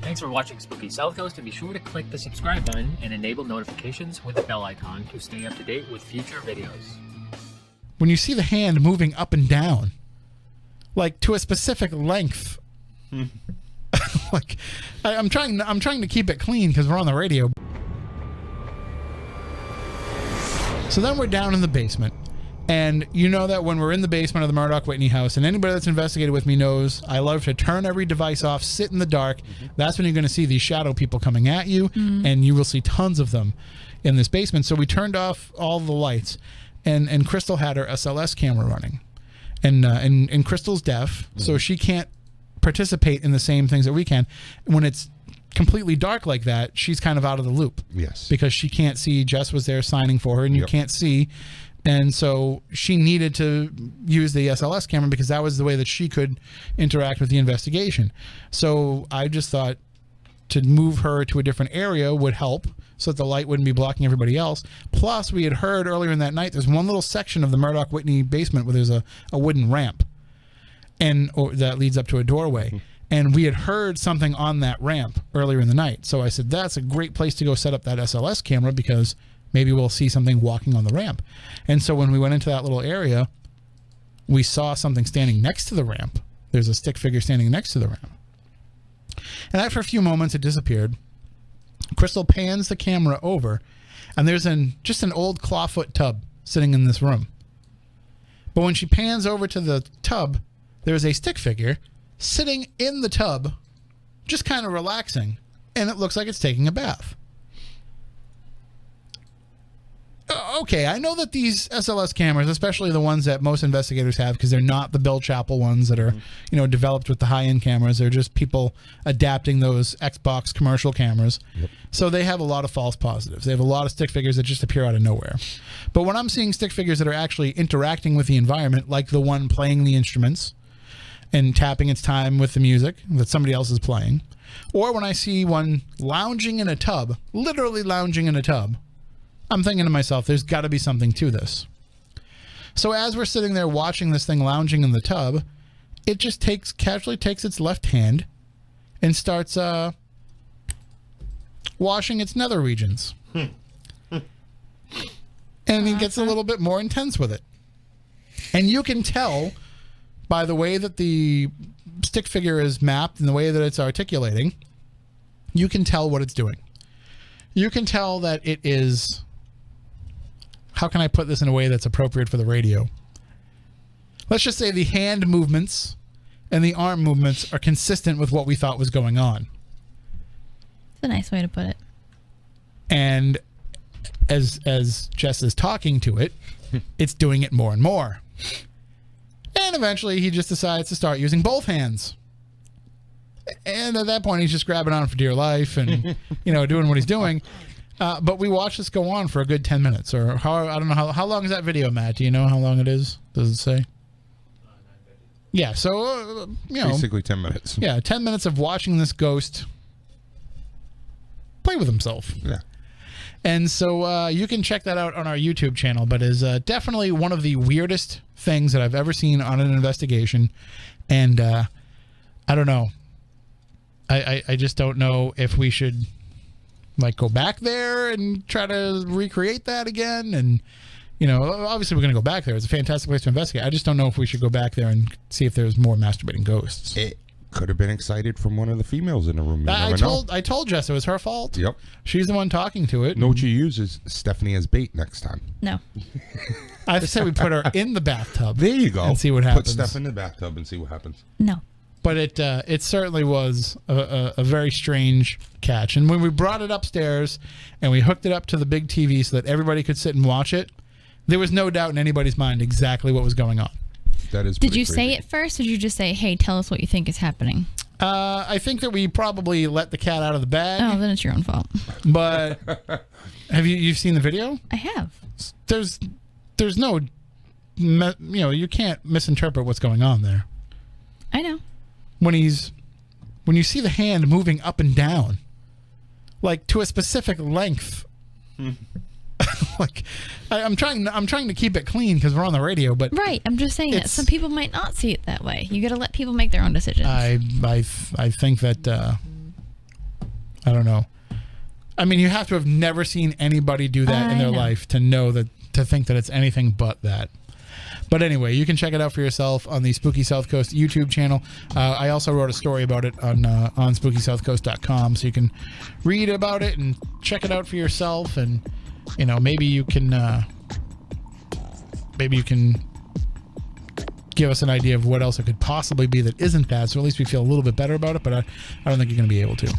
Thanks for watching Spooky South Coast, and be sure to click the subscribe button and enable notifications with the bell icon to stay up to date with future videos. When you see the hand moving up and down, like to a specific length, like I'm trying to keep it clean because we're on the radio. So then we're down in the basement. And you know that when we're in the basement of the Murdock-Whitney House, and anybody that's investigated with me knows I love to turn every device off, sit in the dark. That's when you're going to see these shadow people coming at you, and you will see tons of them in this basement. So we turned off all the lights, and Crystal had her SLS camera running. And Crystal's deaf, so she can't participate in the same things that we can. When it's completely dark like that, she's kind of out of the loop. Yes. Because she can't see. Jess was there signing for her, and you can't see. And so she needed to use the SLS camera because that was the way that she could interact with the investigation. So I just thought to move her to a different area would help so that the light wouldn't be blocking everybody else. Plus, we had heard earlier in that night, there's one little section of the Murdock-Whitney basement where there's a wooden ramp that leads up to a doorway. And we had heard something on that ramp earlier in the night. So I said, that's a great place to go set up that SLS camera because maybe we'll see something walking on the ramp. And so when we went into that little area, we saw something standing next to the ramp. There's a stick figure standing next to the ramp. And after a few moments, it disappeared. Crystal pans the camera over, and there's just an old clawfoot tub sitting in this room. But when she pans over to the tub, there's a stick figure sitting in the tub, just kind of relaxing, and it looks like it's taking a bath. Okay, I know that these SLS cameras, especially the ones that most investigators have, because they're not the Bill Chappell ones that are, developed with the high-end cameras. They're just people adapting those Xbox commercial cameras. So they have a lot of false positives. They have a lot of stick figures that just appear out of nowhere. But when I'm seeing stick figures that are actually interacting with the environment, like the one playing the instruments and tapping its time with the music that somebody else is playing, or when I see one lounging in a tub, literally lounging in a tub, I'm thinking to myself, there's got to be something to this. So as we're sitting there watching this thing lounging in the tub, it just casually takes its left hand and starts washing its nether regions. And it gets a little bit more intense with it. And you can tell by the way that the stick figure is mapped and the way that it's articulating, you can tell what it's doing. You can tell that it is... How can I put this in a way that's appropriate for the radio? Let's just say the hand movements and the arm movements are consistent with what we thought was going on. That's a nice way to put it. And as Jess is talking to it, it's doing it more and more. And eventually he just decides to start using both hands. And at that point he's just grabbing on for dear life and, doing what he's doing. But we watched this go on for a good 10 minutes, or I don't know how long is that video, Matt? Do you know how long it is? Does it say? Yeah, so basically 10 minutes. Yeah, 10 minutes of watching this ghost play with himself. Yeah, and so you can check that out on our YouTube channel. But is definitely one of the weirdest things that I've ever seen on an investigation, and I don't know. I just don't know if we should. Go back there and try to recreate that again. And, obviously we're going to go back there. It's a fantastic place to investigate. I just don't know if we should go back there and see if there's more masturbating ghosts. It could have been excited from one of the females in the room. I told Jess it was her fault. Yep. She's the one talking to it. Know what you use is Stephanie as bait next time. No. I say we put her in the bathtub. There you go. And see what happens. Put Steph in the bathtub and see what happens. No. But it certainly was a very strange catch. And when we brought it upstairs and we hooked it up to the big TV so that everybody could sit and watch it, there was no doubt in anybody's mind exactly what was going on. That is. Did you say it first, or did you just say, "Hey, tell us what you think is happening"? I think that we probably let the cat out of the bag. Oh, then it's your own fault. But have you've seen the video? I have. There's no, you can't misinterpret what's going on there. I know. When you see the hand moving up and down, like to a specific length, like I'm trying to keep it clean because we're on the radio, but right. I'm just saying that some people might not see it that way. You got to let people make their own decisions. I think that I don't know. I mean, you have to have never seen anybody do that in their life to know that, to think that it's anything but that. But anyway, you can check it out for yourself on the Spooky South Coast YouTube channel. I also wrote a story about it on SpookySouthCoast.com, so you can read about it and check it out for yourself. And maybe you can give us an idea of what else it could possibly be that isn't that. So at least we feel a little bit better about it. But I don't think you're going to be able to.